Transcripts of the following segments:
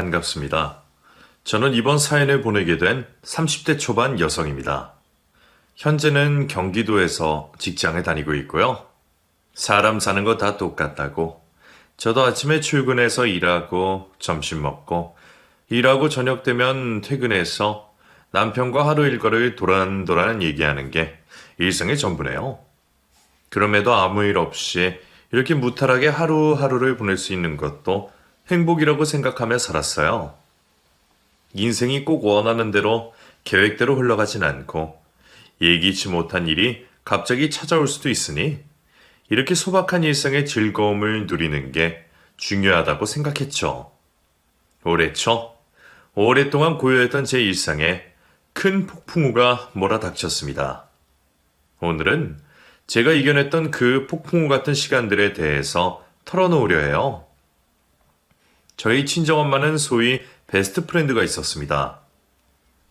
반갑습니다. 저는 이번 사연을 보내게 된 30대 초반 여성입니다. 현재는 경기도에서 직장에 다니고 있고요. 사람 사는 거 다 똑같다고. 저도 아침에 출근해서 일하고 점심 먹고 일하고 저녁 되면 퇴근해서 남편과 하루 일과를 도란도란 얘기하는 게 일상의 전부네요. 그럼에도 아무 일 없이 이렇게 무탈하게 하루하루를 보낼 수 있는 것도 행복이라고 생각하며 살았어요. 인생이 꼭 원하는 대로 계획대로 흘러가진 않고 예기치 못한 일이 갑자기 찾아올 수도 있으니 이렇게 소박한 일상의 즐거움을 누리는 게 중요하다고 생각했죠. 올해 초 오랫동안 고요했던 제 일상에 큰 폭풍우가 몰아닥쳤습니다. 오늘은 제가 이겨냈던 그 폭풍우 같은 시간들에 대해서 털어놓으려 해요. 저희 친정엄마는 소위 베스트 프렌드가 있었습니다.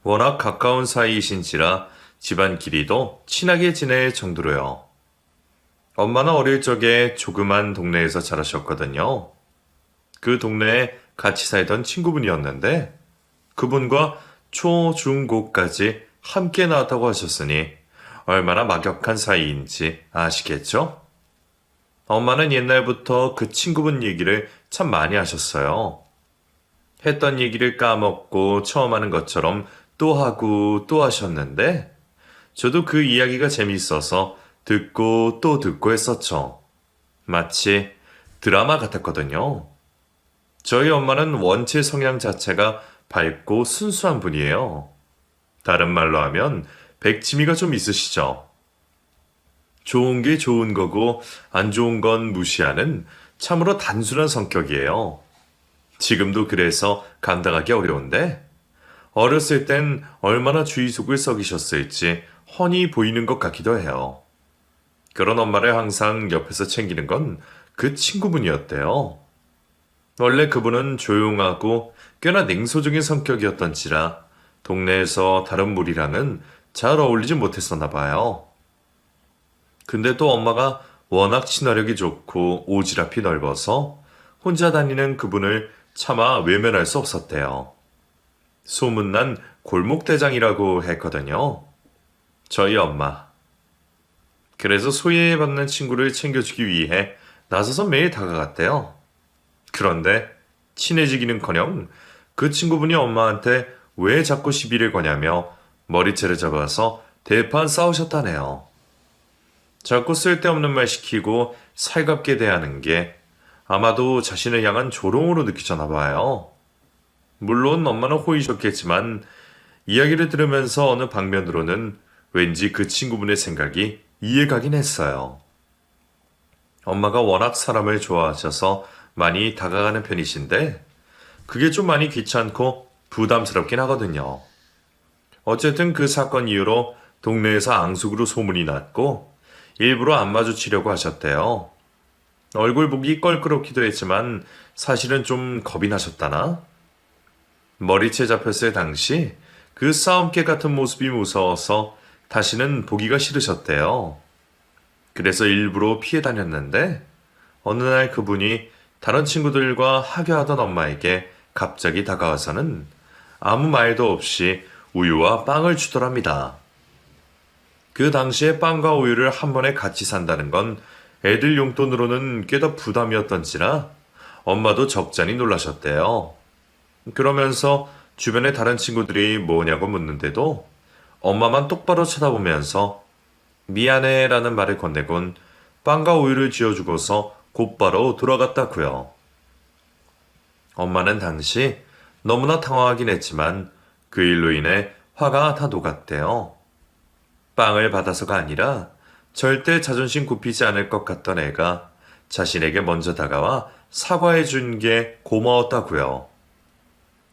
워낙 가까운 사이이신지라 집안 길이도 친하게 지낼 정도로요. 엄마는 어릴 적에 조그만 동네에서 자라셨거든요. 그 동네에 같이 살던 친구분이었는데 그분과 초, 중, 고까지 함께 나왔다고 하셨으니 얼마나 막역한 사이인지 아시겠죠? 엄마는 옛날부터 그 친구분 얘기를 참 많이 하셨어요. 했던 얘기를 까먹고 처음 하는 것처럼 또 하고 또 하셨는데 저도 그 이야기가 재미있어서 듣고 또 듣고 했었죠. 마치 드라마 같았거든요. 저희 엄마는 원체 성향 자체가 밝고 순수한 분이에요. 다른 말로 하면 백치미가 좀 있으시죠. 좋은 게 좋은 거고 안 좋은 건 무시하는 참으로 단순한 성격이에요. 지금도 그래서 감당하기 어려운데 어렸을 땐 얼마나 주위 속을 썩이셨을지 훤히 보이는 것 같기도 해요. 그런 엄마를 항상 옆에서 챙기는 건 그 친구분이었대요. 원래 그분은 조용하고 꽤나 냉소적인 성격이었던지라 동네에서 다른 무리랑은 잘 어울리지 못했었나 봐요. 근데 또 엄마가 워낙 친화력이 좋고 오지랖이 넓어서 혼자 다니는 그분을 차마 외면할 수 없었대요. 소문난 골목대장이라고 했거든요. 저희 엄마. 그래서 소외받는 친구를 챙겨주기 위해 나서서 매일 다가갔대요. 그런데 친해지기는커녕 그 친구분이 엄마한테 왜 자꾸 시비를 거냐며 머리채를 잡아서 대판 싸우셨다네요. 자꾸 쓸데없는 말 시키고 살갑게 대하는 게 아마도 자신을 향한 조롱으로 느끼셨나 봐요. 물론 엄마는 호의셨겠지만 이야기를 들으면서 어느 방면으로는 왠지 그 친구분의 생각이 이해가긴 했어요. 엄마가 워낙 사람을 좋아하셔서 많이 다가가는 편이신데 그게 좀 많이 귀찮고 부담스럽긴 하거든요. 어쨌든 그 사건 이후로 동네에서 앙숙으로 소문이 났고 일부러 안 마주치려고 하셨대요. 얼굴 보기 껄끄럽기도 했지만 사실은 좀 겁이 나셨다나? 머리채 잡혔을 당시 그 싸움개 같은 모습이 무서워서 다시는 보기가 싫으셨대요. 그래서 일부러 피해 다녔는데 어느 날 그분이 다른 친구들과 하교하던 엄마에게 갑자기 다가와서는 아무 말도 없이 우유와 빵을 주더랍니다. 그 당시에 빵과 우유를 한 번에 같이 산다는 건 애들 용돈으로는 꽤 더 부담이었던지라 엄마도 적잖이 놀라셨대요. 그러면서 주변의 다른 친구들이 뭐냐고 묻는데도 엄마만 똑바로 쳐다보면서 미안해 라는 말을 건네곤 빵과 우유를 쥐어주고서 곧바로 돌아갔다고요. 엄마는 당시 너무나 당황하긴 했지만 그 일로 인해 화가 다 녹았대요. 빵을 받아서가 아니라 절대 자존심 굽히지 않을 것 같던 애가 자신에게 먼저 다가와 사과해 준 게 고마웠다고요.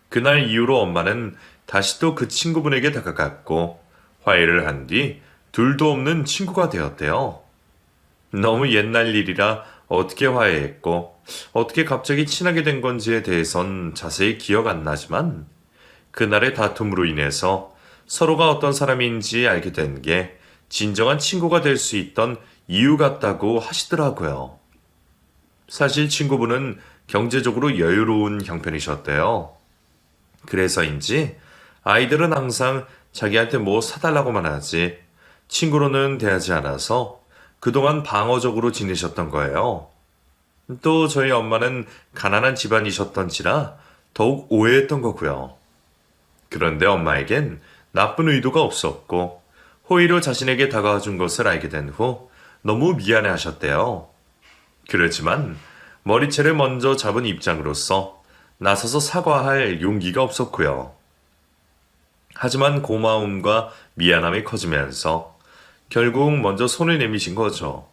그날 이후로 엄마는 다시 또 그 친구분에게 다가갔고 화해를 한 뒤 둘도 없는 친구가 되었대요. 너무 옛날 일이라 어떻게 화해했고 어떻게 갑자기 친하게 된 건지에 대해선 자세히 기억 안 나지만 그날의 다툼으로 인해서 서로가 어떤 사람인지 알게 된 게 진정한 친구가 될 수 있던 이유 같다고 하시더라고요. 사실 친구분은 경제적으로 여유로운 형편이셨대요. 그래서인지 아이들은 항상 자기한테 뭐 사달라고만 하지 친구로는 대하지 않아서 그동안 방어적으로 지내셨던 거예요. 또 저희 엄마는 가난한 집안이셨던지라 더욱 오해했던 거고요. 그런데 엄마에겐 나쁜 의도가 없었고 호의로 자신에게 다가와 준 것을 알게 된 후 너무 미안해 하셨대요. 그렇지만 머리채를 먼저 잡은 입장으로서 나서서 사과할 용기가 없었고요. 하지만 고마움과 미안함이 커지면서 결국 먼저 손을 내미신 거죠.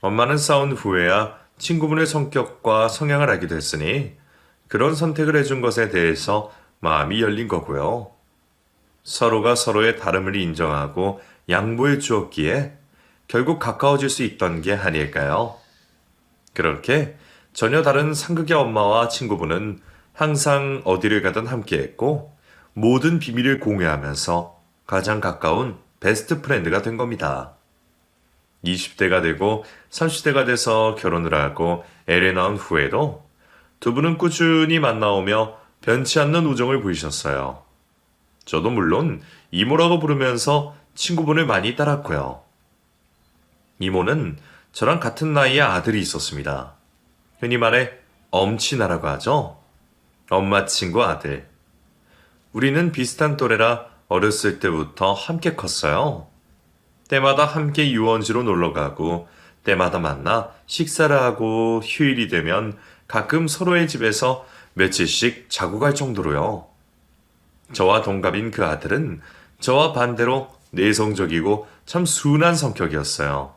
엄마는 싸운 후에야 친구분의 성격과 성향을 알게 됐으니 그런 선택을 해준 것에 대해서 마음이 열린 거고요. 서로가 서로의 다름을 인정하고 양보해 주었기에 결국 가까워질 수 있던 게 아닐까요? 그렇게 전혀 다른 상극의 엄마와 친구분은 항상 어디를 가든 함께했고 모든 비밀을 공유하면서 가장 가까운 베스트 프렌드가 된 겁니다. 20대가 되고 30대가 돼서 결혼을 하고 애를 낳은 후에도 두 분은 꾸준히 만나오며 변치 않는 우정을 보이셨어요. 저도 물론 이모라고 부르면서 친구분을 많이 따랐고요. 이모는 저랑 같은 나이의 아들이 있었습니다. 흔히 말해 엄친아라고 하죠. 엄마 친구 아들. 우리는 비슷한 또래라 어렸을 때부터 함께 컸어요. 때마다 함께 유원지로 놀러가고 때마다 만나 식사를 하고 휴일이 되면 가끔 서로의 집에서 며칠씩 자고 갈 정도로요. 저와 동갑인 그 아들은 저와 반대로 내성적이고 참 순한 성격이었어요.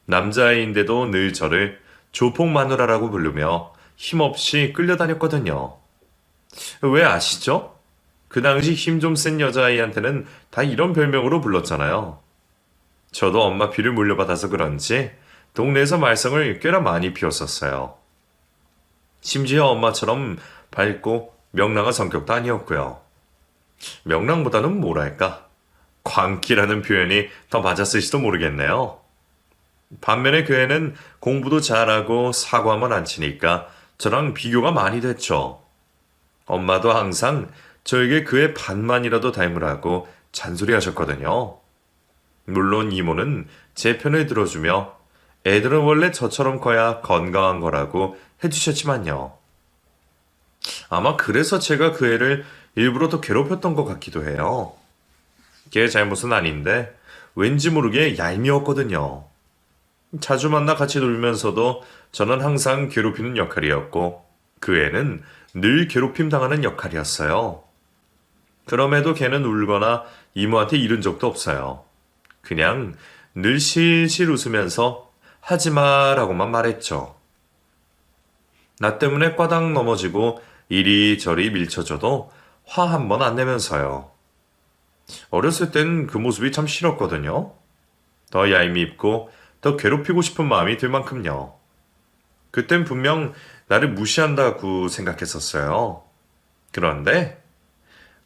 남자아이인데도 늘 저를 조폭 마누라라고 부르며 힘없이 끌려다녔거든요. 왜 아시죠? 그 당시 힘 좀 센 여자아이한테는 다 이런 별명으로 불렀잖아요. 저도 엄마 피를 물려받아서 그런지 동네에서 말썽을 꽤나 많이 피웠었어요. 심지어 엄마처럼 밝고 명랑한 성격도 아니었고요. 명랑보다는 뭐랄까, 광기라는 표현이 더 맞았을지도 모르겠네요. 반면에 그 애는 공부도 잘하고 사고하면 안 치니까 저랑 비교가 많이 됐죠. 엄마도 항상 저에게 그의 반만이라도 닮으라고 잔소리하셨거든요. 물론 이모는 제 편을 들어주며 애들은 원래 저처럼 커야 건강한 거라고 해주셨지만요. 아마 그래서 제가 그 애를 일부러 더 괴롭혔던 것 같기도 해요. 걔 잘못은 아닌데 왠지 모르게 얄미웠거든요. 자주 만나 같이 놀면서도 저는 항상 괴롭히는 역할이었고 그 애는 늘 괴롭힘 당하는 역할이었어요. 그럼에도 걔는 울거나 이모한테 이른 적도 없어요. 그냥 늘 실실 웃으면서 하지마라고만 말했죠. 나 때문에 꽈당 넘어지고 이리저리 밀쳐줘도 화 한 번 안 내면서요. 어렸을 땐 그 모습이 참 싫었거든요. 더 얄밉고 더 괴롭히고 싶은 마음이 들 만큼요. 그땐 분명 나를 무시한다고 생각했었어요. 그런데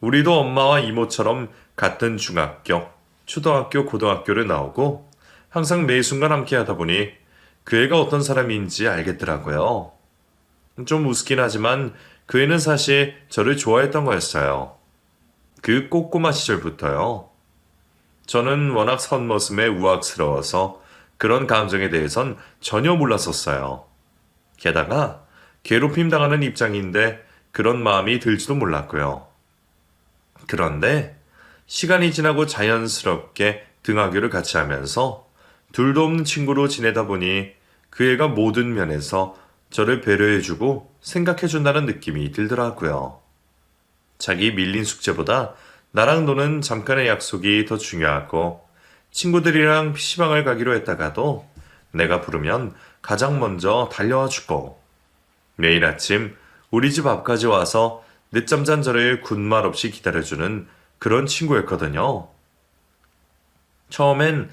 우리도 엄마와 이모처럼 같은 중학교, 초등학교, 고등학교를 나오고 항상 매 순간 함께 하다 보니 그 애가 어떤 사람인지 알겠더라고요. 좀 우습긴 하지만 그 애는 사실 저를 좋아했던 거였어요. 그 꼬꼬마 시절부터요. 저는 워낙 선머슴에 우악스러워서 그런 감정에 대해선 전혀 몰랐었어요. 게다가 괴롭힘 당하는 입장인데 그런 마음이 들지도 몰랐고요. 그런데 시간이 지나고 자연스럽게 등하교를 같이 하면서 둘도 없는 친구로 지내다 보니 그 애가 모든 면에서 저를 배려해주고 생각해준다는 느낌이 들더라고요. 자기 밀린 숙제보다 나랑 노는 잠깐의 약속이 더 중요하고 친구들이랑 PC방을 가기로 했다가도 내가 부르면 가장 먼저 달려와 주고 매일 아침 우리 집 앞까지 와서 늦잠 잔 저를 군말 없이 기다려주는 그런 친구였거든요. 처음엔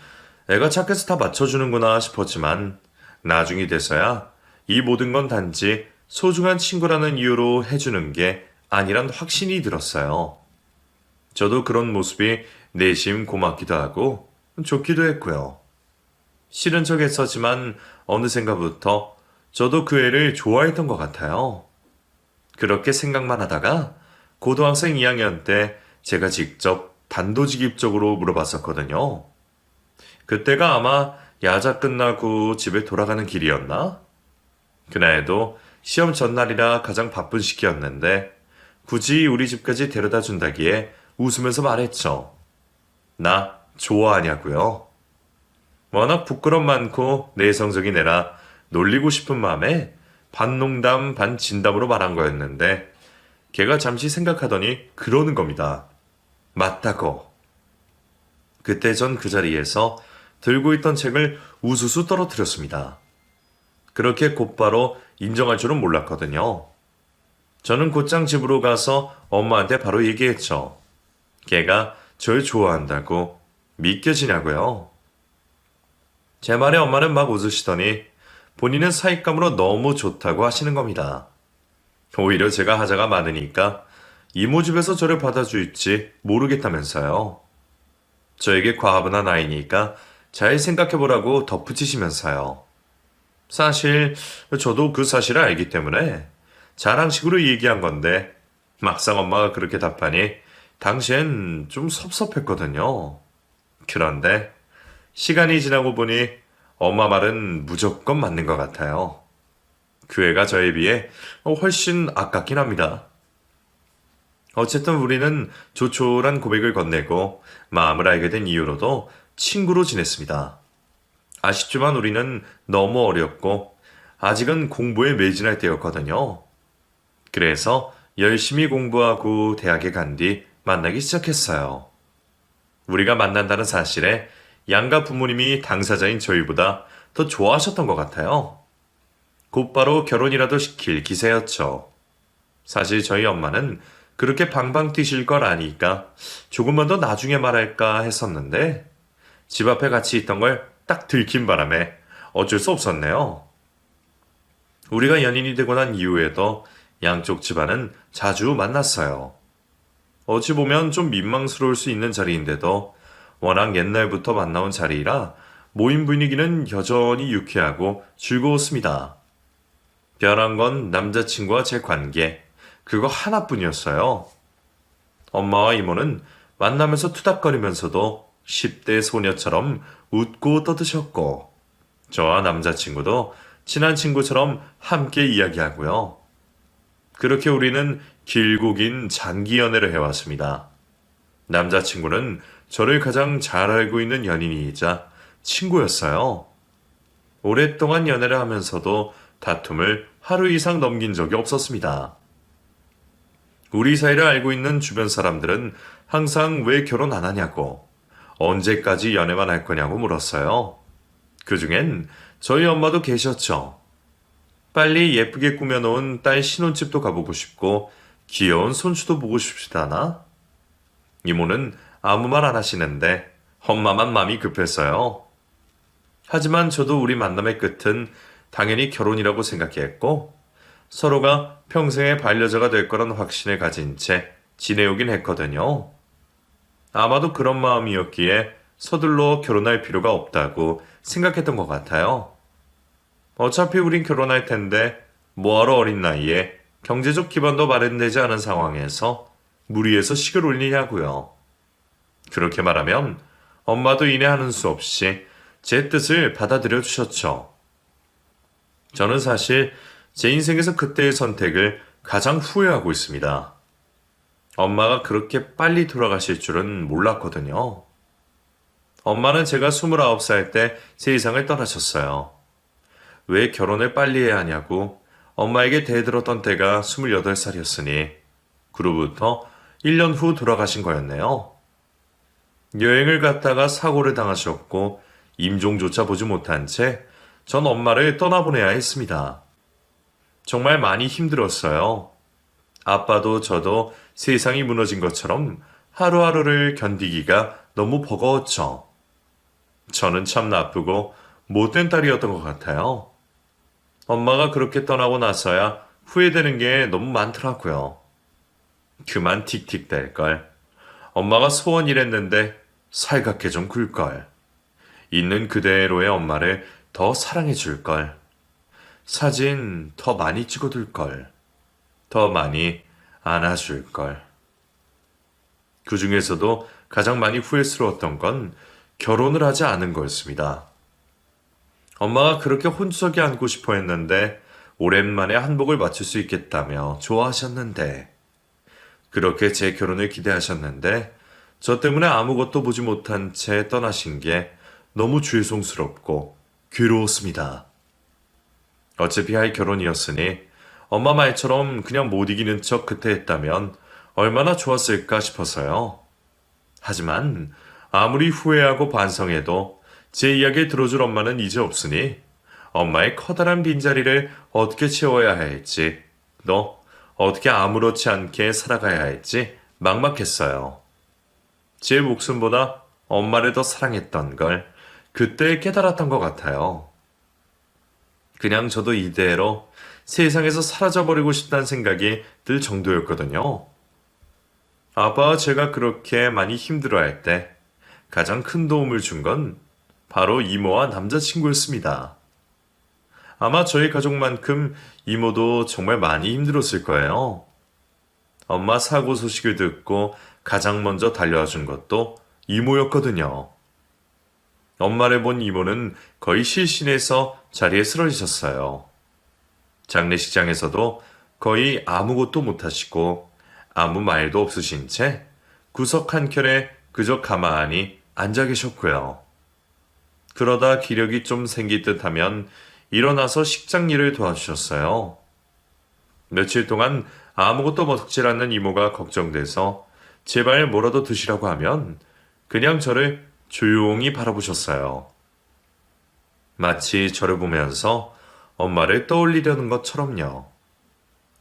애가 착해서 다 맞춰주는구나 싶었지만 나중이 돼서야 이 모든 건 단지 소중한 친구라는 이유로 해주는 게 아니란 확신이 들었어요. 저도 그런 모습이 내심 고맙기도 하고 좋기도 했고요. 싫은 척 했었지만 어느샌가부터 저도 그 애를 좋아했던 것 같아요. 그렇게 생각만 하다가 고등학생 2학년 때 제가 직접 단도직입적으로 물어봤었거든요. 그때가 아마 야자 끝나고 집에 돌아가는 길이었나? 그날도 시험 전날이라 가장 바쁜 시기였는데 굳이 우리 집까지 데려다 준다기에 웃으면서 말했죠. 나 좋아하냐고요? 워낙 부끄럼 많고 내성적인 애라 놀리고 싶은 마음에 반농담 반진담으로 말한 거였는데 걔가 잠시 생각하더니 그러는 겁니다. 맞다고. 그때 전 그 자리에서 들고 있던 책을 우수수 떨어뜨렸습니다. 그렇게 곧바로 인정할 줄은 몰랐거든요. 저는 곧장 집으로 가서 엄마한테 바로 얘기했죠. 걔가 절 좋아한다고 믿겨지냐고요. 제 말에 엄마는 막 웃으시더니 본인은 사익감으로 너무 좋다고 하시는 겁니다. 오히려 제가 하자가 많으니까 이모 집에서 저를 받아줄지 모르겠다면서요. 저에게 과분한 아이니까 잘 생각해보라고 덧붙이시면서요. 사실 저도 그 사실을 알기 때문에 자랑식으로 얘기한 건데 막상 엄마가 그렇게 답하니 당시엔 좀 섭섭했거든요. 그런데 시간이 지나고 보니 엄마 말은 무조건 맞는 것 같아요. 그 애가 저에 비해 훨씬 아깝긴 합니다. 어쨌든 우리는 조촐한 고백을 건네고 마음을 알게 된 이후로도 친구로 지냈습니다. 아쉽지만 우리는 너무 어렸고 아직은 공부에 매진할 때였거든요. 그래서 열심히 공부하고 대학에 간 뒤 만나기 시작했어요. 우리가 만난다는 사실에 양가 부모님이 당사자인 저희보다 더 좋아하셨던 것 같아요. 곧바로 결혼이라도 시킬 기세였죠. 사실 저희 엄마는 그렇게 방방 뛰실 걸 아니까 조금만 더 나중에 말할까 했었는데 집 앞에 같이 있던 걸 딱 들킨 바람에 어쩔 수 없었네요. 우리가 연인이 되고 난 이후에도 양쪽 집안은 자주 만났어요. 어찌 보면 좀 민망스러울 수 있는 자리인데도 워낙 옛날부터 만나온 자리라 모임 분위기는 여전히 유쾌하고 즐거웠습니다. 변한 건 남자친구와 제 관계, 그거 하나뿐이었어요. 엄마와 이모는 만나면서 투닥거리면서도 10대 소녀처럼 웃고 떠드셨고, 저와 남자친구도 친한 친구처럼 함께 이야기하고요. 그렇게 우리는 길고 긴 장기 연애를 해왔습니다. 남자친구는 저를 가장 잘 알고 있는 연인이자 친구였어요. 오랫동안 연애를 하면서도 다툼을 하루 이상 넘긴 적이 없었습니다. 우리 사이를 알고 있는 주변 사람들은 항상 왜 결혼 안 하냐고, 언제까지 연애만 할 거냐고 물었어요. 그중엔 저희 엄마도 계셨죠. 빨리 예쁘게 꾸며놓은 딸 신혼집도 가보고 싶고 귀여운 손주도 보고 싶시다나? 이모는 아무 말 안 하시는데 엄마만 마음이 급했어요. 하지만 저도 우리 만남의 끝은 당연히 결혼이라고 생각했고 서로가 평생의 반려자가 될 거란 확신을 가진 채 지내오긴 했거든요. 아마도 그런 마음이었기에 서둘러 결혼할 필요가 없다고 생각했던 것 같아요. 어차피 우린 결혼할 텐데 뭐하러 어린 나이에 경제적 기반도 마련되지 않은 상황에서 무리해서 식을 올리냐고요. 그렇게 말하면 엄마도 이내 하는 수 없이 제 뜻을 받아들여 주셨죠. 저는 사실 제 인생에서 그때의 선택을 가장 후회하고 있습니다. 엄마가 그렇게 빨리 돌아가실 줄은 몰랐거든요. 엄마는 제가 29살 때 세상을 떠나셨어요. 왜 결혼을 빨리 해야 하냐고 엄마에게 대들었던 때가 28살이었으니 그로부터 1년 후 돌아가신 거였네요. 여행을 갔다가 사고를 당하셨고 임종조차 보지 못한 채 전 엄마를 떠나보내야 했습니다. 정말 많이 힘들었어요. 아빠도 저도 세상이 무너진 것처럼 하루하루를 견디기가 너무 버거웠죠. 저는 참 나쁘고 못된 딸이었던 것 같아요. 엄마가 그렇게 떠나고 나서야 후회되는 게 너무 많더라고요. 그만 틱틱댈 걸. 엄마가 소원이랬는데 살갑게 좀 굴걸. 있는 그대로의 엄마를 더 사랑해 줄 걸. 사진 더 많이 찍어둘 걸. 더 많이 안아줄 걸. 그 중에서도 가장 많이 후회스러웠던 건 결혼을 하지 않은 거였습니다. 엄마가 그렇게 혼수석에 앉고 싶어 했는데 오랜만에 한복을 맞출 수 있겠다며 좋아하셨는데 그렇게 제 결혼을 기대하셨는데 저 때문에 아무것도 보지 못한 채 떠나신 게 너무 죄송스럽고 괴로웠습니다. 어차피 할 결혼이었으니 엄마 말처럼 그냥 못 이기는 척 그때 했다면 얼마나 좋았을까 싶어서요. 하지만 아무리 후회하고 반성해도 제 이야기를 들어줄 엄마는 이제 없으니 엄마의 커다란 빈자리를 어떻게 채워야 할지 또 어떻게 아무렇지 않게 살아가야 할지 막막했어요. 제 목숨보다 엄마를 더 사랑했던 걸 그때 깨달았던 것 같아요. 그냥 저도 이대로 세상에서 사라져버리고 싶다는 생각이 들 정도였거든요. 아빠와 제가 그렇게 많이 힘들어할 때 가장 큰 도움을 준 건 바로 이모와 남자친구였습니다. 아마 저희 가족만큼 이모도 정말 많이 힘들었을 거예요. 엄마 사고 소식을 듣고 가장 먼저 달려와 준 것도 이모였거든요. 엄마를 본 이모는 거의 실신해서 자리에 쓰러지셨어요. 장례식장에서도 거의 아무것도 못하시고 아무 말도 없으신 채 구석 한켠에 그저 가만히 앉아 계셨고요. 그러다 기력이 좀 생길 듯 하면 일어나서 식장 일을 도와주셨어요. 며칠 동안 아무것도 먹질 않는 이모가 걱정돼서 제발 뭐라도 드시라고 하면 그냥 저를 조용히 바라보셨어요. 마치 저를 보면서 엄마를 떠올리려는 것처럼요.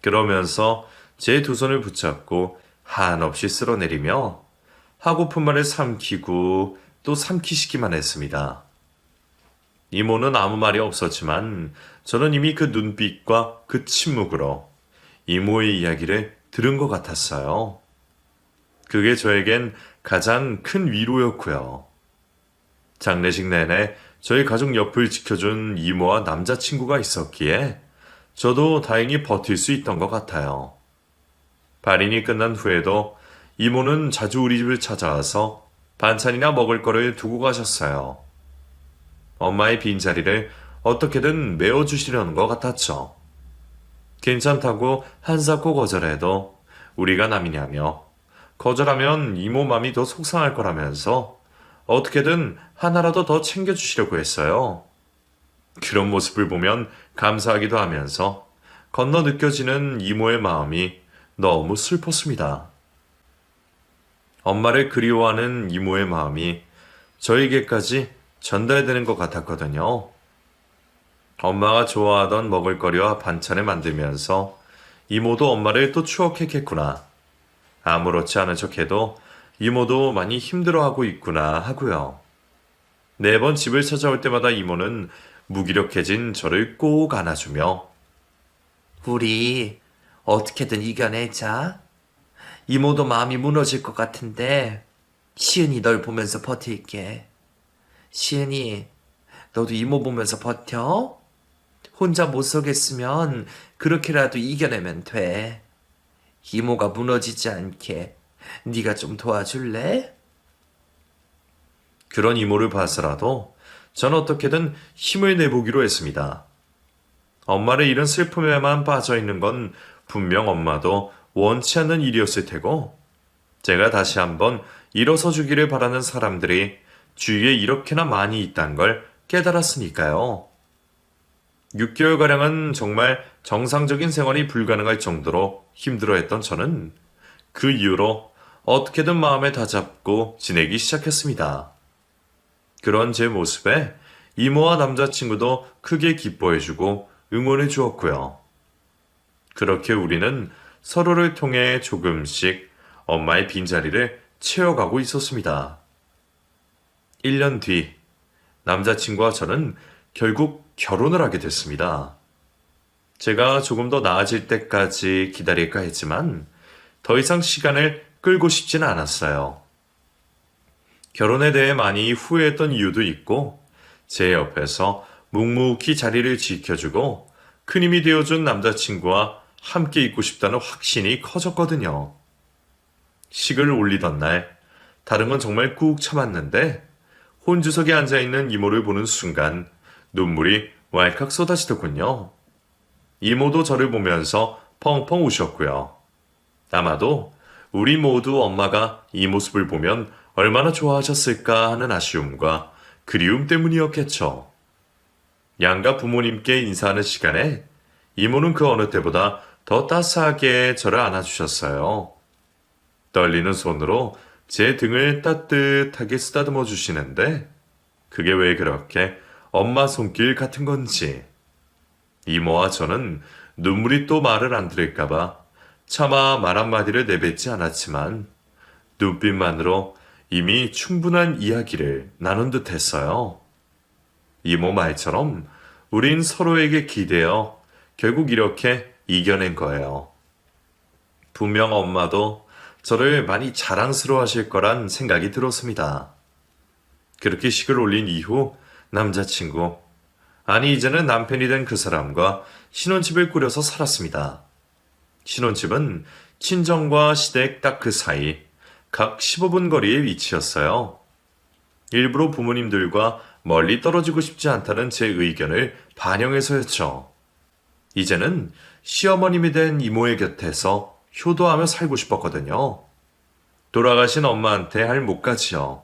그러면서 제 두 손을 붙잡고 한없이 쓸어내리며 하고픈 말을 삼키고 또 삼키시기만 했습니다. 이모는 아무 말이 없었지만 저는 이미 그 눈빛과 그 침묵으로 이모의 이야기를 들은 것 같았어요. 그게 저에겐 가장 큰 위로였고요. 장례식 내내 저희 가족 옆을 지켜준 이모와 남자친구가 있었기에 저도 다행히 버틸 수 있던 것 같아요. 발인이 끝난 후에도 이모는 자주 우리 집을 찾아와서 반찬이나 먹을 거를 두고 가셨어요. 엄마의 빈자리를 어떻게든 메워주시려는 것 같았죠. 괜찮다고 한사코 거절해도 우리가 남이냐며 거절하면 이모 맘이 더 속상할 거라면서 어떻게든 하나라도 더 챙겨주시려고 했어요. 그런 모습을 보면 감사하기도 하면서 건너 느껴지는 이모의 마음이 너무 슬펐습니다. 엄마를 그리워하는 이모의 마음이 저에게까지 전달되는 것 같았거든요. 엄마가 좋아하던 먹을거리와 반찬을 만들면서 이모도 엄마를 또 추억했겠구나. 아무렇지 않은 척해도 이모도 많이 힘들어하고 있구나 하고요. 매번 집을 찾아올 때마다 이모는 무기력해진 저를 꼭 안아주며 우리 어떻게든 이겨내자. 이모도 마음이 무너질 것 같은데 시은이 널 보면서 버틸게. 시은이 너도 이모 보면서 버텨? 혼자 못 서겠으면 그렇게라도 이겨내면 돼. 이모가 무너지지 않게 네가 좀 도와줄래? 그런 이모를 봐서라도 전 어떻게든 힘을 내보기로 했습니다. 엄마를 잃은 슬픔에만 빠져있는 건 분명 엄마도 원치 않는 일이었을 테고 제가 다시 한번 일어서 주기를 바라는 사람들이 주위에 이렇게나 많이 있다는 걸 깨달았으니까요. 6개월가량은 정말 정상적인 생활이 불가능할 정도로 힘들어했던 저는 그 이후로 어떻게든 마음에 다잡고 지내기 시작했습니다. 그런 제 모습에 이모와 남자친구도 크게 기뻐해주고 응원해 주었고요. 그렇게 우리는 서로를 통해 조금씩 엄마의 빈자리를 채워가고 있었습니다. 1년 뒤 남자친구와 저는 결국 결혼을 하게 됐습니다. 제가 조금 더 나아질 때까지 기다릴까 했지만 더 이상 시간을 끌고 싶지는 않았어요. 결혼에 대해 많이 후회했던 이유도 있고 제 옆에서 묵묵히 자리를 지켜주고 큰 힘이 되어준 남자친구와 함께 있고 싶다는 확신이 커졌거든요. 식을 올리던 날, 다른 건 정말 꾹 참았는데 혼주석에 앉아있는 이모를 보는 순간 눈물이 왈칵 쏟아지더군요. 이모도 저를 보면서 펑펑 우셨고요. 아마도 우리 모두 엄마가 이 모습을 보면 얼마나 좋아하셨을까 하는 아쉬움과 그리움 때문이었겠죠. 양가 부모님께 인사하는 시간에 이모는 그 어느 때보다 더 따스하게 저를 안아주셨어요. 떨리는 손으로 제 등을 따뜻하게 쓰다듬어 주시는데 그게 왜 그렇게 엄마 손길 같은 건지 이모와 저는 눈물이 또 말을 안 들을까봐 차마 말 한마디를 내뱉지 않았지만 눈빛만으로 이미 충분한 이야기를 나눈 듯 했어요. 이모 말처럼 우린 서로에게 기대어 결국 이렇게 이겨낸 거예요. 분명 엄마도 저를 많이 자랑스러워 하실 거란 생각이 들었습니다. 그렇게 식을 올린 이후 남자친구, 아니 이제는 남편이 된 그 사람과 신혼집을 꾸려서 살았습니다. 신혼집은 친정과 시댁 딱 그 사이 각 15분 거리의 위치였어요. 일부러 부모님들과 멀리 떨어지고 싶지 않다는 제 의견을 반영해서였죠. 이제는 시어머님이 된 이모의 곁에서 효도하며 살고 싶었거든요. 돌아가신 엄마한테 할 몫까지요.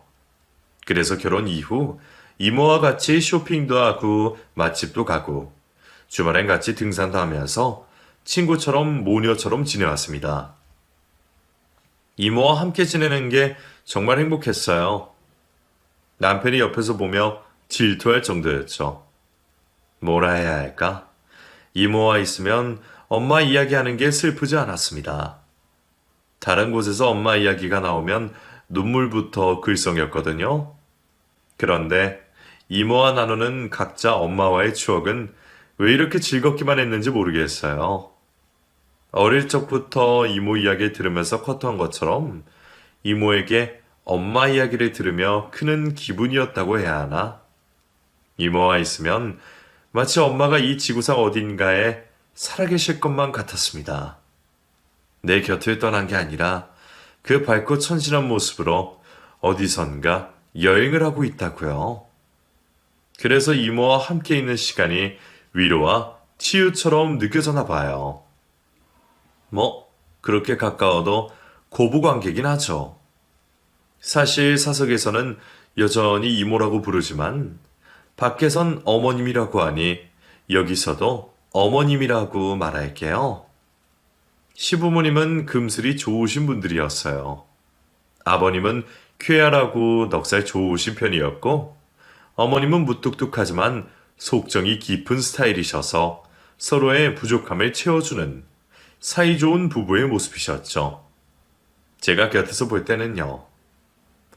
그래서 결혼 이후 이모와 같이 쇼핑도 하고 맛집도 가고 주말엔 같이 등산도 하면서 친구처럼 모녀처럼 지내왔습니다. 이모와 함께 지내는 게 정말 행복했어요. 남편이 옆에서 보며 질투할 정도였죠. 뭐라 해야 할까? 이모와 있으면 엄마 이야기하는 게 슬프지 않았습니다. 다른 곳에서 엄마 이야기가 나오면 눈물부터 글썽였거든요. 그런데 이모와 나누는 각자 엄마와의 추억은 왜 이렇게 즐겁기만 했는지 모르겠어요. 어릴 적부터 이모 이야기를 들으면서 컸던 것처럼 이모에게 엄마 이야기를 들으며 크는 기분이었다고 해야 하나? 이모와 있으면 마치 엄마가 이 지구상 어딘가에 살아계실 것만 같았습니다. 내 곁을 떠난 게 아니라 그 밝고 천진한 모습으로 어디선가 여행을 하고 있다고요. 그래서 이모와 함께 있는 시간이 위로와 치유처럼 느껴져나 봐요. 뭐 그렇게 가까워도 고부관계긴 하죠. 사실 사석에서는 여전히 이모라고 부르지만 밖에선 어머님이라고 하니 여기서도 어머님이라고 말할게요. 시부모님은 금슬이 좋으신 분들이었어요. 아버님은 쾌활하고 넉살 좋으신 편이었고 어머님은 무뚝뚝하지만 속정이 깊은 스타일이셔서 서로의 부족함을 채워주는 사이좋은 부부의 모습이셨죠. 제가 곁에서 볼 때는요.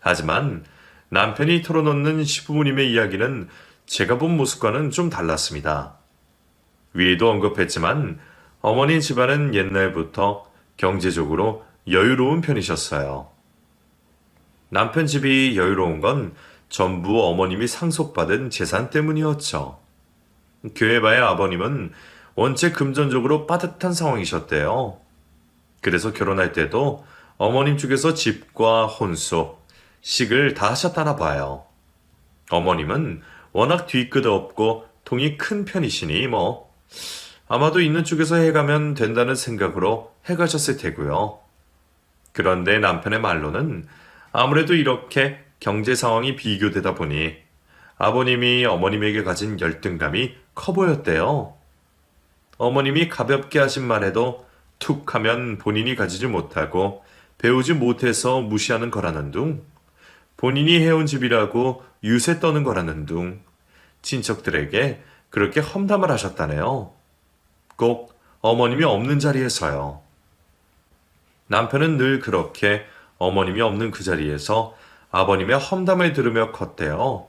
하지만 남편이 털어놓는 시부모님의 이야기는 제가 본 모습과는 좀 달랐습니다. 위에도 언급했지만 어머니 집안은 옛날부터 경제적으로 여유로운 편이셨어요. 남편 집이 여유로운 건 전부 어머님이 상속받은 재산 때문이었죠. 교회 바의 아버님은 원체 금전적으로 빠듯한 상황이셨대요. 그래서 결혼할 때도 어머님 쪽에서 집과 혼수, 식을 다 하셨다나 봐요. 어머님은 워낙 뒤끝 없고 통이 큰 편이시니 뭐 아마도 있는 쪽에서 해가면 된다는 생각으로 해가셨을 테고요. 그런데 남편의 말로는 아무래도 이렇게 경제 상황이 비교되다 보니 아버님이 어머님에게 가진 열등감이 커 보였대요. 어머님이 가볍게 하신 말에도 툭 하면 본인이 가지지 못하고 배우지 못해서 무시하는 거라는 둥, 본인이 해온 집이라고 유세 떠는 거라는 둥, 친척들에게 그렇게 험담을 하셨다네요. 꼭 어머님이 없는 자리에서요. 남편은 늘 그렇게 어머님이 없는 그 자리에서 아버님의 험담을 들으며 컸대요.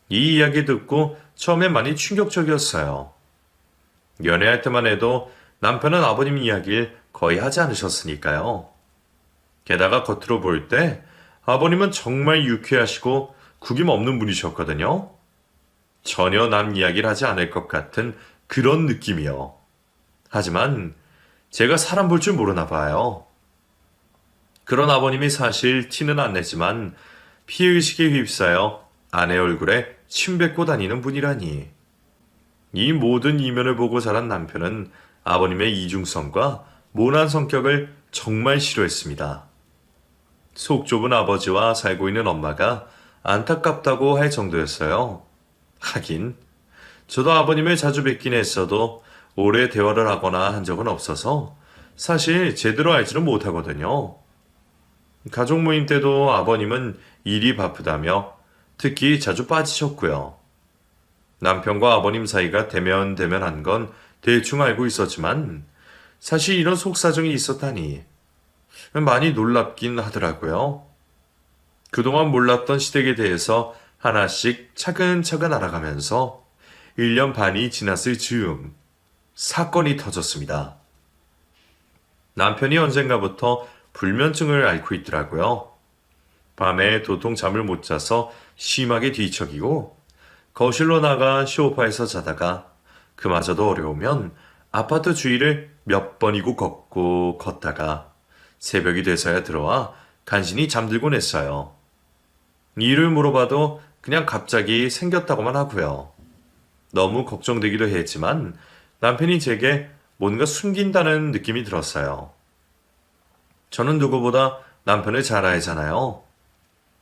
이 이야기 듣고 처음에 많이 충격적이었어요. 연애할 때만 해도 남편은 아버님 이야기를 거의 하지 않으셨으니까요. 게다가 겉으로 볼 때 아버님은 정말 유쾌하시고 구김없는 분이셨거든요. 전혀 남 이야기를 하지 않을 것 같은 그런 느낌이요. 하지만 제가 사람 볼 줄 모르나 봐요. 그런 아버님이 사실 티는 안 내지만 피해의식에 휩싸여 아내 얼굴에 침 뱉고 다니는 분이라니. 이 모든 이면을 보고 자란 남편은 아버님의 이중성과 모난 성격을 정말 싫어했습니다. 속 좁은 아버지와 살고 있는 엄마가 안타깝다고 할 정도였어요. 하긴 저도 아버님을 자주 뵙긴 했어도 오래 대화를 하거나 한 적은 없어서 사실 제대로 알지는 못하거든요. 가족 모임 때도 아버님은 일이 바쁘다며 특히 자주 빠지셨고요. 남편과 아버님 사이가 대면대면한 건 대충 알고 있었지만 사실 이런 속사정이 있었다니 많이 놀랍긴 하더라고요. 그동안 몰랐던 시댁에 대해서 하나씩 차근차근 알아가면서 1년 반이 지났을 즈음 사건이 터졌습니다. 남편이 언젠가부터 불면증을 앓고 있더라고요. 밤에 도통 잠을 못 자서 심하게 뒤척이고 거실로 나가 소파에서 자다가 그마저도 어려우면 아파트 주위를 몇 번이고 걷고 걷다가 새벽이 돼서야 들어와 간신히 잠들곤 했어요. 이유를 물어봐도 그냥 갑자기 생겼다고만 하고요. 너무 걱정되기도 했지만 남편이 제게 뭔가 숨긴다는 느낌이 들었어요. 저는 누구보다 남편을 잘 알잖아요.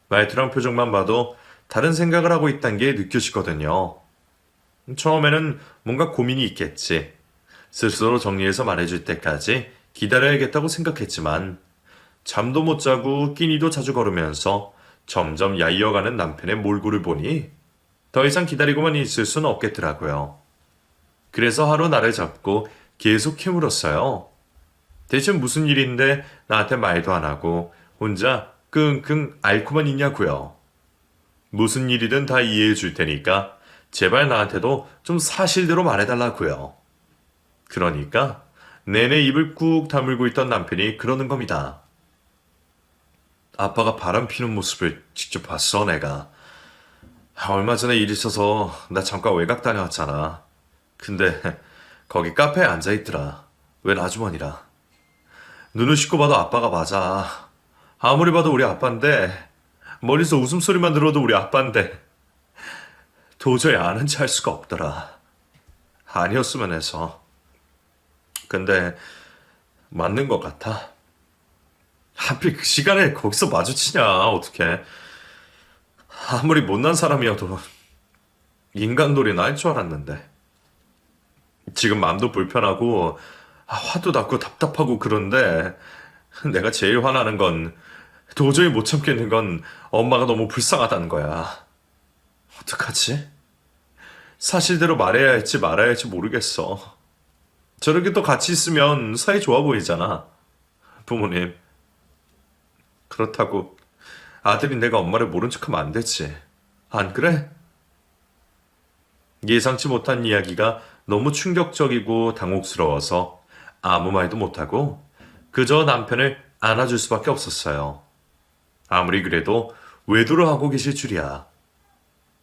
말투랑 표정만 봐도 다른 생각을 하고 있다는 게 느껴지거든요. 처음에는 뭔가 고민이 있겠지. 스스로 정리해서 말해줄 때까지 기다려야겠다고 생각했지만 잠도 못 자고 끼니도 자주 걸으면서 점점 야이어가는 남편의 몰골을 보니 더 이상 기다리고만 있을 수는 없겠더라고요. 그래서 하루 나를 잡고 계속 캐물었어요. 대체 무슨 일인데 나한테 말도 안 하고 혼자 끙끙 앓고만 있냐고요. 무슨 일이든 다 이해해 줄 테니까 제발 나한테도 좀 사실대로 말해달라고요. 그러니까 내내 입을 꾹 다물고 있던 남편이 그러는 겁니다. 아빠가 바람 피는 모습을 직접 봤어, 내가. 얼마 전에 일 있어서 나 잠깐 외곽 다녀왔잖아. 근데 거기 카페에 앉아있더라. 웬 아주머니라. 눈을 씻고 봐도 아빠가 맞아. 아무리 봐도 우리 아빠인데 멀리서 웃음소리만 들어도 우리 아빠인데 도저히 아는 체 할 수가 없더라. 아니었으면 해서. 근데 맞는 것 같아. 하필 그 시간에 거기서 마주치냐, 어떡해. 아무리 못난 사람이어도 인간놀이나 할 줄 알았는데. 지금 마음도 불편하고 화도 났고 답답하고 그런데 내가 제일 화나는 건 도저히 못 참겠는 건 엄마가 너무 불쌍하다는 거야. 어떡하지? 사실대로 말해야 할지 말아야 할지 모르겠어. 저렇게 또 같이 있으면 사이 좋아 보이잖아. 부모님. 그렇다고 아들인 내가 엄마를 모른 척하면 안 되지. 안 그래? 예상치 못한 이야기가 너무 충격적이고 당혹스러워서 아무 말도 못하고 그저 남편을 안아줄 수밖에 없었어요. 아무리 그래도 외도를 하고 계실 줄이야.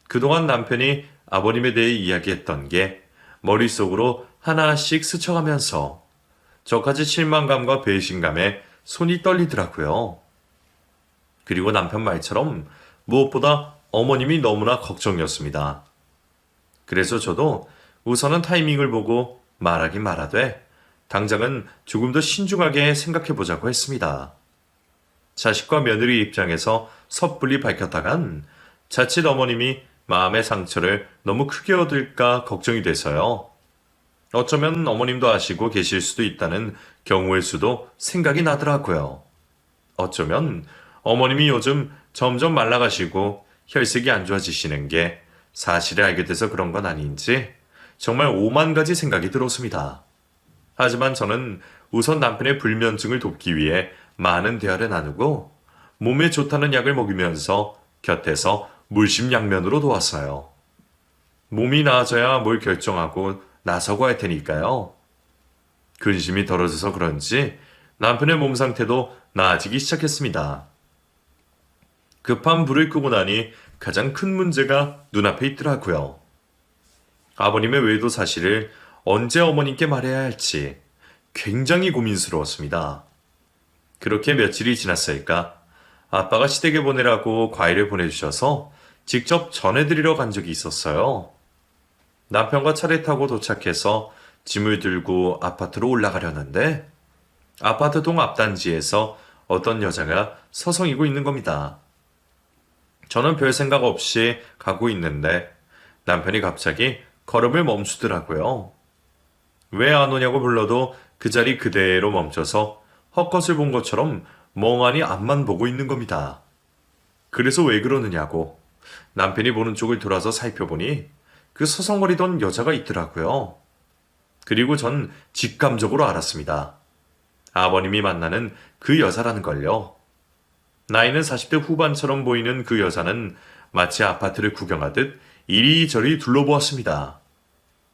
그동안 남편이 아버님에 대해 이야기했던 게 머릿속으로 하나씩 스쳐가면서 저까지 실망감과 배신감에 손이 떨리더라고요. 그리고 남편 말처럼 무엇보다 어머님이 너무나 걱정이었습니다. 그래서 저도 우선은 타이밍을 보고 말하긴 말하되 당장은 조금 더 신중하게 생각해보자고 했습니다. 자식과 며느리 입장에서 섣불리 밝혔다간 자칫 어머님이 마음의 상처를 너무 크게 얻을까 걱정이 돼서요. 어쩌면 어머님도 아시고 계실 수도 있다는 경우일 수도 생각이 나더라고요. 어쩌면 어머님이 요즘 점점 말라가시고 혈색이 안 좋아지시는 게 사실을 알게 돼서 그런 건 아닌지 정말 오만 가지 생각이 들었습니다. 하지만 저는 우선 남편의 불면증을 돕기 위해 많은 대화를 나누고 몸에 좋다는 약을 먹이면서 곁에서 물심양면으로 도왔어요. 몸이 나아져야 뭘 결정하고 나서고 할 테니까요. 근심이 덜어져서 그런지 남편의 몸 상태도 나아지기 시작했습니다. 급한 불을 끄고 나니 가장 큰 문제가 눈앞에 있더라고요. 아버님의 외도 사실을 언제 어머님께 말해야 할지 굉장히 고민스러웠습니다. 그렇게 며칠이 지났을까? 아빠가 시댁에 보내라고 과일을 보내주셔서 직접 전해드리러 간 적이 있었어요. 남편과 차를 타고 도착해서 짐을 들고 아파트로 올라가려는데 아파트 동 앞단지에서 어떤 여자가 서성이고 있는 겁니다. 저는 별 생각 없이 가고 있는데 남편이 갑자기 걸음을 멈추더라고요. 왜 안 오냐고 불러도 그 자리 그대로 멈춰서 헛것을 본 것처럼 멍하니 앞만 보고 있는 겁니다. 그래서 왜 그러느냐고 남편이 보는 쪽을 돌아서 살펴보니 그 서성거리던 여자가 있더라고요. 그리고 전 직감적으로 알았습니다. 아버님이 만나는 그 여자라는 걸요. 나이는 40대 후반처럼 보이는 그 여자는 마치 아파트를 구경하듯 이리저리 둘러보았습니다.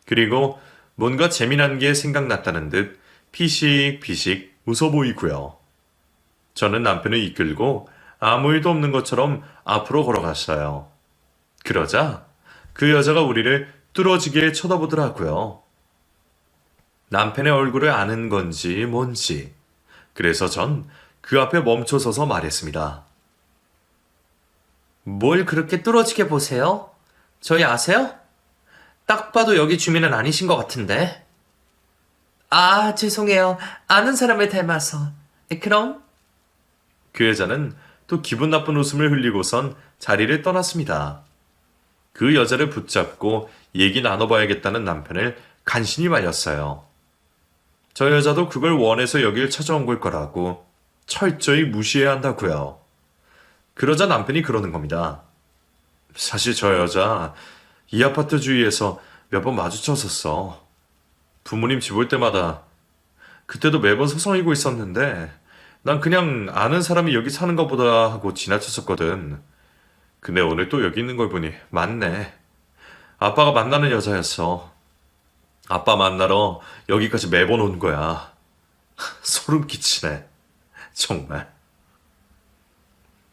그리고 뭔가 재미난 게 생각났다는 듯 피식피식 웃어 보이고요. 저는 남편을 이끌고 아무 일도 없는 것처럼 앞으로 걸어갔어요. 그러자 그 여자가 우리를 뚫어지게 쳐다보더라고요. 남편의 얼굴을 아는 건지 뭔지. 그래서 전 그 앞에 멈춰서서 말했습니다. 뭘 그렇게 뚫어지게 보세요? 저희 아세요? 딱 봐도 여기 주민은 아니신 것 같은데. 아, 죄송해요. 아는 사람을 닮아서. 그럼? 그 여자는 또 기분 나쁜 웃음을 흘리고선 자리를 떠났습니다. 그 여자를 붙잡고 얘기 나눠봐야겠다는 남편을 간신히 말렸어요. 저 여자도 그걸 원해서 여길 찾아온 걸 거라고 철저히 무시해야 한다고요. 그러자 남편이 그러는 겁니다. 사실 저 여자 이 아파트 주위에서 몇 번 마주쳤었어. 부모님 집 올 때마다 그때도 매번 서성이고 있었는데 난 그냥 아는 사람이 여기 사는 것보다 하고 지나쳤었거든. 근데 오늘 또 여기 있는 걸 보니 맞네. 아빠가 만나는 여자였어. 아빠 만나러 여기까지 매번 온 거야. 소름 끼치네. 정말.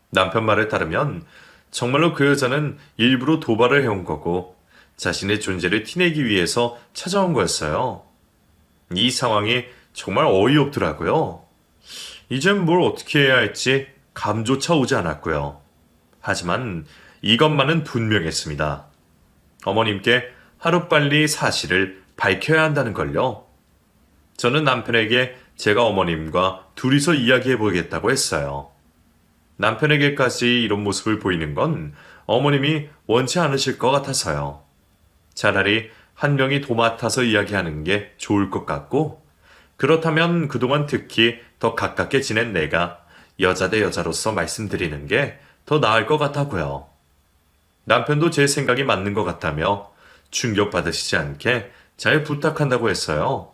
남편 말을 따르면 정말로 그 여자는 일부러 도발을 해온 거고 자신의 존재를 티내기 위해서 찾아온 거였어요. 이 상황이 정말 어이없더라고요. 이젠 뭘 어떻게 해야 할지 감조차 오지 않았고요. 하지만 이것만은 분명했습니다. 어머님께 하루빨리 사실을 밝혀야 한다는 걸요. 저는 남편에게 제가 어머님과 둘이서 이야기해 보겠다고 했어요. 남편에게까지 이런 모습을 보이는 건 어머님이 원치 않으실 것 같아서요. 차라리 한 명이 도맡아서 이야기하는 게 좋을 것 같고, 그렇다면 그동안 특히 더 가깝게 지낸 내가 여자 대 여자로서 말씀드리는 게 더 나을 것 같다고요. 남편도 제 생각이 맞는 것 같다며 충격받으시지 않게 잘 부탁한다고 했어요.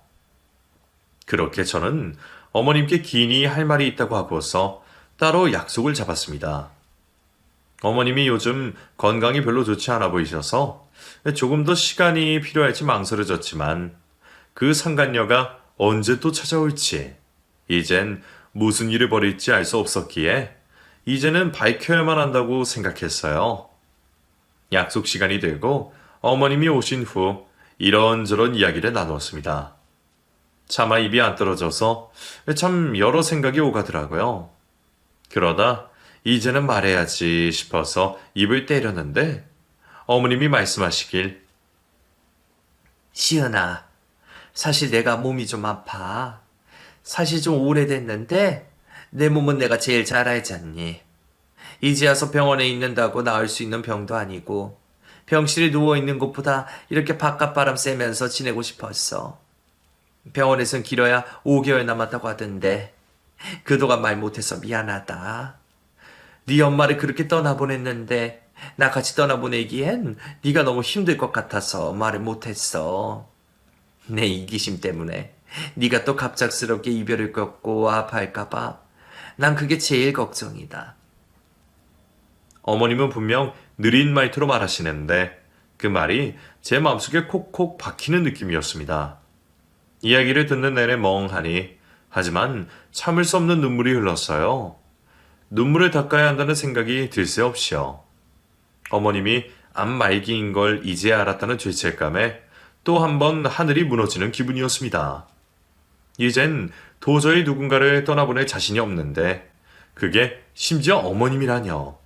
그렇게 저는 어머님께 긴히 할 말이 있다고 하고서 따로 약속을 잡았습니다. 어머님이 요즘 건강이 별로 좋지 않아 보이셔서 조금 더 시간이 필요할지 망설여졌지만 그 상간녀가 언제 또 찾아올지 이젠 무슨 일을 벌일지 알 수 없었기에 이제는 밝혀야만 한다고 생각했어요. 약속 시간이 되고 어머님이 오신 후 이런저런 이야기를 나누었습니다. 차마 입이 안 떨어져서 참 여러 생각이 오가더라고요. 그러다 이제는 말해야지 싶어서 입을 때렸는데 어머님이 말씀하시길 시은아, 사실 내가 몸이 좀 아파. 사실 좀 오래됐는데 내 몸은 내가 제일 잘 알지 않니? 이제 와서 병원에 있는다고 나을 수 있는 병도 아니고 병실에 누워있는 것보다 이렇게 바깥바람 쐬면서 지내고 싶었어. 병원에선 길어야 5개월 남았다고 하던데 그동안 말 못해서 미안하다. 네 엄마를 그렇게 떠나보냈는데 나 같이 떠나보내기엔 네가 너무 힘들 것 같아서 말을 못했어. 내 이기심 때문에 네가 또 갑작스럽게 이별을 겪고 아파할까봐 난 그게 제일 걱정이다. 어머님은 분명 느린 말투로 말하시는데 그 말이 제 마음속에 콕콕 박히는 느낌이었습니다. 이야기를 듣는 내내 멍하니 하지만 참을 수 없는 눈물이 흘렀어요. 눈물을 닦아야 한다는 생각이 들 새 없이요. 어머님이 암 말기인 걸 이제 알았다는 죄책감에 또 한 번 하늘이 무너지는 기분이었습니다. 이젠 도저히 누군가를 떠나보낼 자신이 없는데 그게 심지어 어머님이라뇨.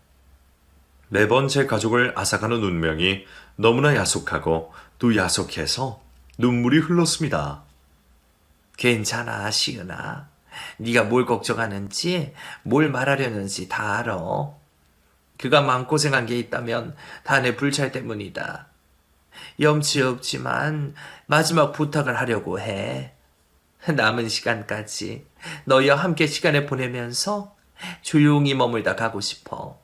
매번 제 가족을 앗아가는 운명이 너무나 야속하고 또 야속해서 눈물이 흘렀습니다. 괜찮아, 시은아. 네가 뭘 걱정하는지, 뭘 말하려는지 다 알아. 그가 마음고생한 게 있다면 다 내 불찰 때문이다. 염치 없지만 마지막 부탁을 하려고 해. 남은 시간까지 너희와 함께 시간을 보내면서 조용히 머물다 가고 싶어.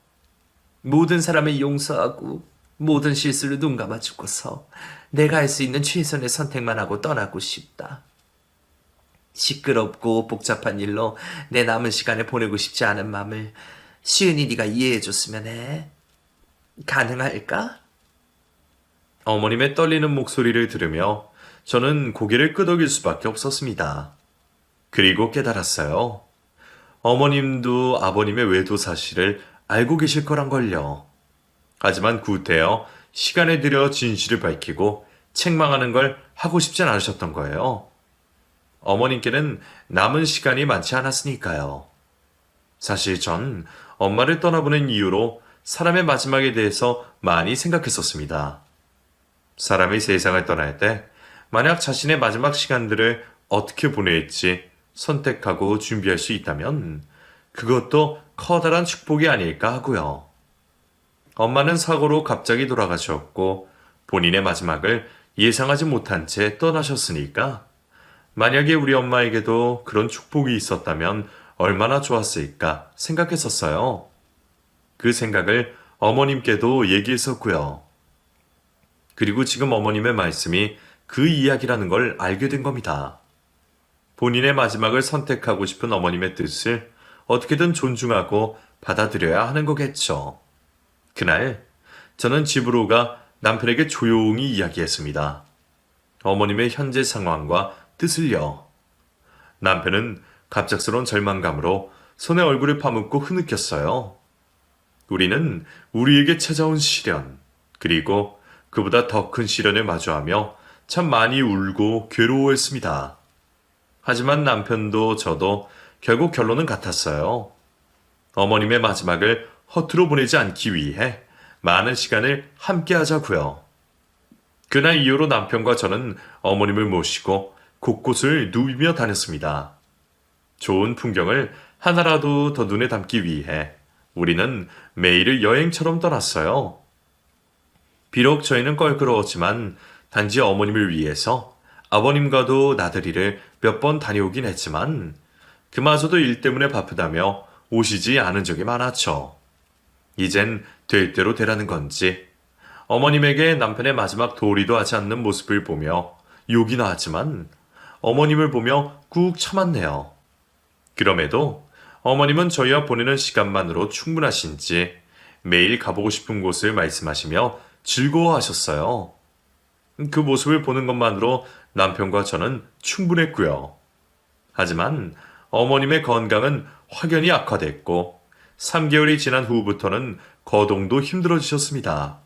모든 사람을 용서하고 모든 실수를 눈 감아주고서 내가 할 수 있는 최선의 선택만 하고 떠나고 싶다. 시끄럽고 복잡한 일로 내 남은 시간을 보내고 싶지 않은 마음을 시은이 네가 이해해줬으면 해. 가능할까? 어머님의 떨리는 목소리를 들으며 저는 고개를 끄덕일 수밖에 없었습니다. 그리고 깨달았어요. 어머님도 아버님의 외도 사실을 알고 계실 거란 걸요. 하지만 구태여 시간에 들여 진실을 밝히고 책망하는 걸 하고 싶진 않으셨던 거예요. 어머님께는 남은 시간이 많지 않았으니까요. 사실 전 엄마를 떠나보낸 이유로 사람의 마지막에 대해서 많이 생각했었습니다. 사람이 세상을 떠날 때 만약 자신의 마지막 시간들을 어떻게 보낼지 선택하고 준비할 수 있다면 그것도 커다란 축복이 아닐까 하고요. 엄마는 사고로 갑자기 돌아가셨고 본인의 마지막을 예상하지 못한 채 떠나셨으니까 만약에 우리 엄마에게도 그런 축복이 있었다면 얼마나 좋았을까 생각했었어요. 그 생각을 어머님께도 얘기했었고요. 그리고 지금 어머님의 말씀이 그 이야기라는 걸 알게 된 겁니다. 본인의 마지막을 선택하고 싶은 어머님의 뜻을 어떻게든 존중하고 받아들여야 하는 거겠죠. 그날 저는 집으로 가 남편에게 조용히 이야기했습니다. 어머님의 현재 상황과 뜻을요. 남편은 갑작스러운 절망감으로 손에 얼굴을 파묻고 흐느꼈어요. 우리는 우리에게 찾아온 시련, 그리고 그보다 더 큰 시련을 마주하며 참 많이 울고 괴로워했습니다. 하지만 남편도 저도 결국 결론은 같았어요. 어머님의 마지막을 허투루 보내지 않기 위해 많은 시간을 함께 하자고요. 그날 이후로 남편과 저는 어머님을 모시고 곳곳을 누비며 다녔습니다. 좋은 풍경을 하나라도 더 눈에 담기 위해 우리는 매일을 여행처럼 떠났어요. 비록 저희는 껄끄러웠지만 단지 어머님을 위해서 아버님과도 나들이를 몇 번 다녀오긴 했지만 그마저도 일 때문에 바쁘다며 오시지 않은 적이 많았죠. 이젠 될 대로 되라는 건지 어머님에게 남편의 마지막 도리도 하지 않는 모습을 보며 욕이나 하지만 어머님을 보며 꾹 참았네요. 그럼에도 어머님은 저희와 보내는 시간만으로 충분하신지 매일 가보고 싶은 곳을 말씀하시며 즐거워하셨어요. 그 모습을 보는 것만으로 남편과 저는 충분했고요. 하지만 어머님의 건강은 확연히 악화됐고 3개월이 지난 후부터는 거동도 힘들어지셨습니다.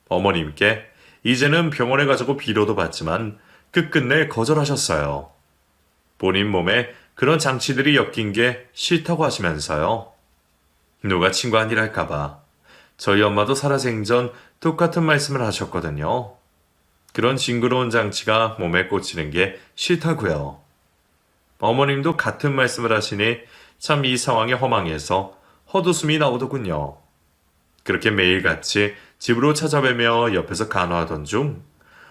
어머님께 이제는 병원에 가자고 비료도 받지만 끝끝내 거절하셨어요. 본인 몸에 그런 장치들이 엮인 게 싫다고 하시면서요. 누가 친구 아니랄까봐. 저희 엄마도 살아생전 똑같은 말씀을 하셨거든요. 그런 징그러운 장치가 몸에 꽂히는 게 싫다고요. 어머님도 같은 말씀을 하시니 참 이 상황에 허망해서 헛웃음이 나오더군요. 그렇게 매일같이 집으로 찾아뵈며 옆에서 간호하던 중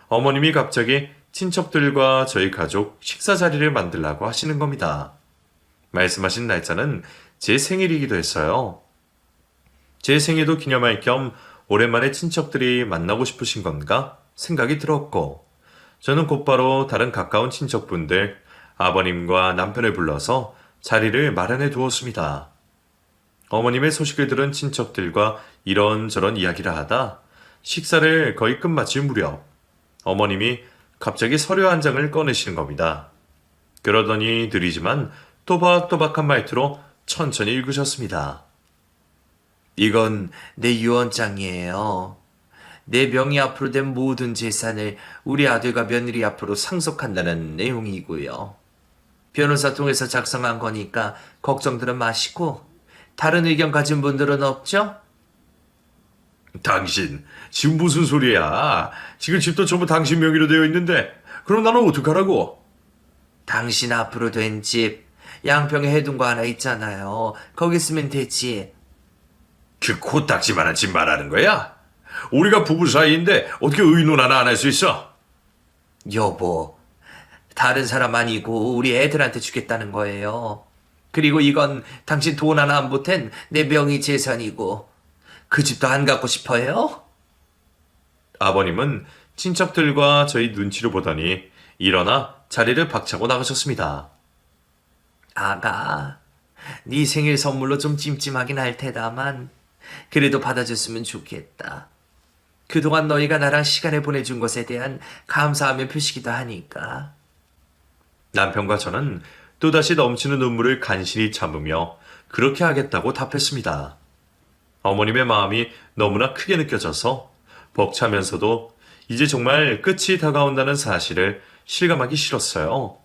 어머님이 갑자기 친척들과 저희 가족 식사 자리를 만들라고 하시는 겁니다. 말씀하신 날짜는 제 생일이기도 했어요. 제 생일도 기념할 겸 오랜만에 친척들이 만나고 싶으신 건가 생각이 들었고 저는 곧바로 다른 가까운 친척분들, 아버님과 남편을 불러서 자리를 마련해 두었습니다. 어머님의 소식을 들은 친척들과 이런저런 이야기를 하다 식사를 거의 끝마칠 무렵 어머님이 갑자기 서류 한 장을 꺼내시는 겁니다. 그러더니 느리지만 또박또박한 말투로 천천히 읽으셨습니다. 이건 내 유언장이에요. 내 명의 앞으로 된 모든 재산을 우리 아들과 며느리 앞으로 상속한다는 내용이고요. 변호사 통해서 작성한 거니까 걱정들은 마시고 다른 의견 가진 분들은 없죠? 당신, 지금 무슨 소리야? 지금 집도 전부 당신 명의로 되어 있는데, 그럼 나는 어떡하라고? 당신 앞으로 된 집 양평에 해둔 거 하나 있잖아요. 거기 쓰면 되지. 그 코딱지만한 짓 말하는 거야? 우리가 부부 사이인데 어떻게 의논 하나 안 할 수 있어? 여보, 다른 사람 아니고 우리 애들한테 주겠다는 거예요. 그리고 이건 당신 돈 하나 안 보탠 내 명의 재산이고 그 집도 안 갖고 싶어요? 아버님은 친척들과 저희 눈치를 보더니 일어나 자리를 박차고 나가셨습니다. 아가, 네 생일 선물로 좀 찜찜하긴 할 테다만 그래도 받아줬으면 좋겠다. 그동안 너희가 나랑 시간을 보내준 것에 대한 감사함의 표시기도 하니까. 남편과 저는 또다시 넘치는 눈물을 간신히 참으며 그렇게 하겠다고 답했습니다. 어머님의 마음이 너무나 크게 느껴져서 벅차면서도 이제 정말 끝이 다가온다는 사실을 실감하기 싫었어요.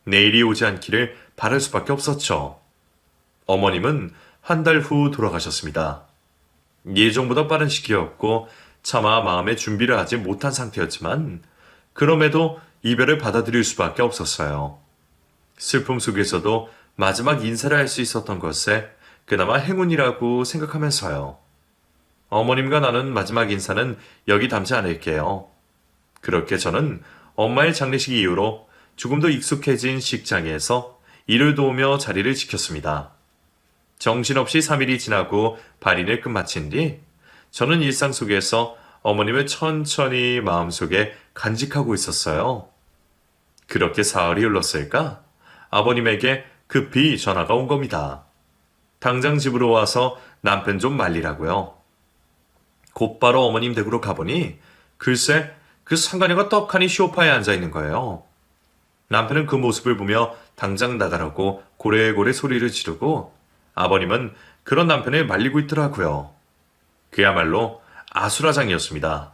내일이 오지 않기를 바랄 수밖에 없었죠. 어머님은 한 달 후 돌아가셨습니다. 예정보다 빠른 시기였고 차마 마음의 준비를 하지 못한 상태였지만 그럼에도 이별을 받아들일 수밖에 없었어요. 슬픔 속에서도 마지막 인사를 할 수 있었던 것에 그나마 행운이라고 생각하면서요. 어머님과 나눈 마지막 인사는 여기 담지 않을게요. 그렇게 저는 엄마의 장례식 이후로 조금 더 익숙해진 식장에서 일을 도우며 자리를 지켰습니다. 정신없이 3일이 지나고 발인을 끝마친 뒤 저는 일상 속에서 어머님을 천천히 마음속에 간직하고 있었어요. 그렇게 사흘이 흘렀을까? 아버님에게 급히 전화가 온 겁니다. 당장 집으로 와서 남편 좀 말리라고요. 곧바로 어머님 댁으로 가보니 글쎄 그 상간녀가 떡하니 소파에 앉아있는 거예요. 남편은 그 모습을 보며 당장 나가라고 고래고래 소리를 지르고 아버님은 그런 남편을 말리고 있더라고요. 그야말로 아수라장이었습니다.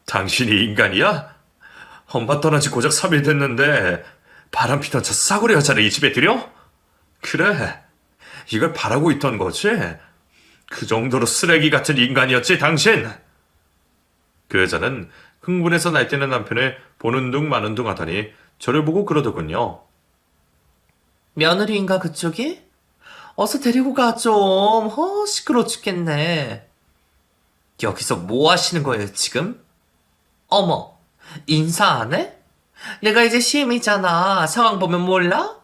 당신이 인간이야? 엄마 떠난 지 고작 3일 됐는데 바람피던 저 싸구려 여자를 이 집에 들여? 그래, 이걸 바라고 있던 거지? 그 정도로 쓰레기 같은 인간이었지, 당신? 그 여자는 흥분해서 날뛰는 남편을 보는 둥 마는 둥 하더니 저를 보고 그러더군요. 며느리인가 그쪽이? 어서 데리고 가 좀. 시끄러워 죽겠네. 여기서 뭐 하시는 거예요 지금? 어머, 인사 안 해? 내가 이제 시엠이잖아. 상황 보면 몰라?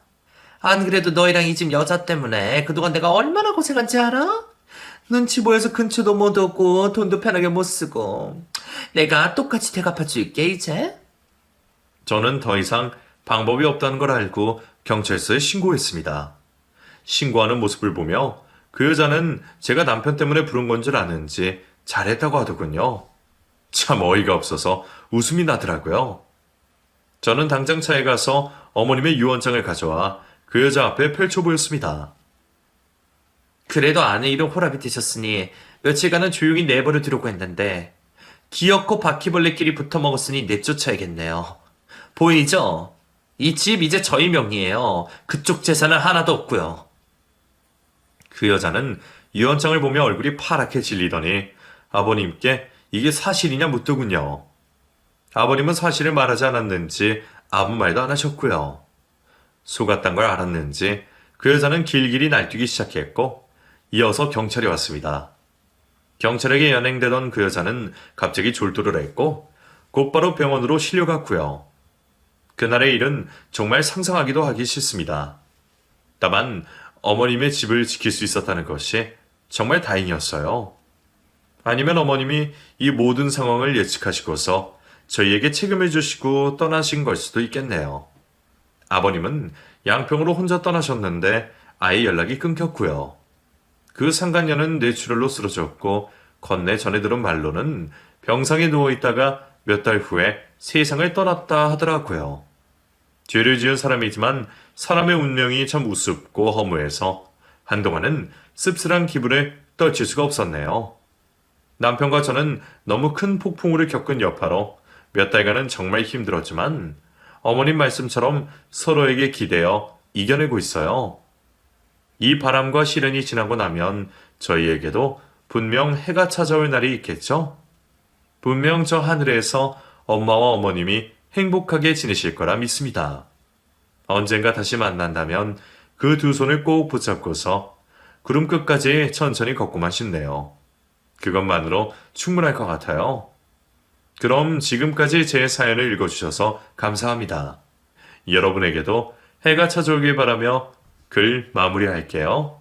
안 그래도 너희랑 이 집 여자 때문에 그동안 내가 얼마나 고생한지 알아? 눈치 보여서 근처도 못 오고 돈도 편하게 못 쓰고 내가 똑같이 대갚아 줄게 이제. 저는 더 이상 방법이 없다는 걸 알고 경찰서에 신고했습니다. 신고하는 모습을 보며 그 여자는 제가 남편 때문에 부른 건 줄 아는지 잘했다고 하더군요. 참 어이가 없어서 웃음이 나더라고요. 저는 당장 차에 가서 어머님의 유언장을 가져와 그 여자 앞에 펼쳐보였습니다. 그래도 아내 이름 호랍이 되셨으니 며칠간은 조용히 내버려 두려고 했는데 기어코 바퀴벌레끼리 붙어먹었으니 내쫓아야겠네요. 보이죠? 이 집 이제 저희 명의예요. 그쪽 재산은 하나도 없고요. 그 여자는 유언장을 보며 얼굴이 파랗게 질리더니 아버님께 이게 사실이냐 묻더군요. 아버님은 사실을 말하지 않았는지 아무 말도 안 하셨고요. 속았단 걸 알았는지 그 여자는 길길이 날뛰기 시작했고 이어서 경찰이 왔습니다. 경찰에게 연행되던 그 여자는 갑자기 졸도를 했고 곧바로 병원으로 실려갔고요. 그날의 일은 정말 상상하기도 하기 싫습니다. 다만 어머님의 집을 지킬 수 있었다는 것이 정말 다행이었어요. 아니면 어머님이 이 모든 상황을 예측하시고서 저희에게 책임을 주시고 떠나신 걸 수도 있겠네요. 아버님은 양평으로 혼자 떠나셨는데 아예 연락이 끊겼고요. 그 상간녀는 뇌출혈로 쓰러졌고 건네 전해 들은 말로는 병상에 누워있다가 몇 달 후에 세상을 떠났다 하더라고요. 죄를 지은 사람이지만 사람의 운명이 참 우습고 허무해서 한동안은 씁쓸한 기분을 떨칠 수가 없었네요. 남편과 저는 너무 큰 폭풍우를 겪은 여파로 몇 달간은 정말 힘들었지만 어머님 말씀처럼 서로에게 기대어 이겨내고 있어요. 이 바람과 시련이 지나고 나면 저희에게도 분명 해가 찾아올 날이 있겠죠? 분명 저 하늘에서 엄마와 어머님이 행복하게 지내실 거라 믿습니다. 언젠가 다시 만난다면 그 두 손을 꼭 붙잡고서 구름 끝까지 천천히 걷고만 싶네요. 그것만으로 충분할 것 같아요. 그럼 지금까지 제 사연을 읽어주셔서 감사합니다. 여러분에게도 해가 찾아오길 바라며 글 마무리할게요.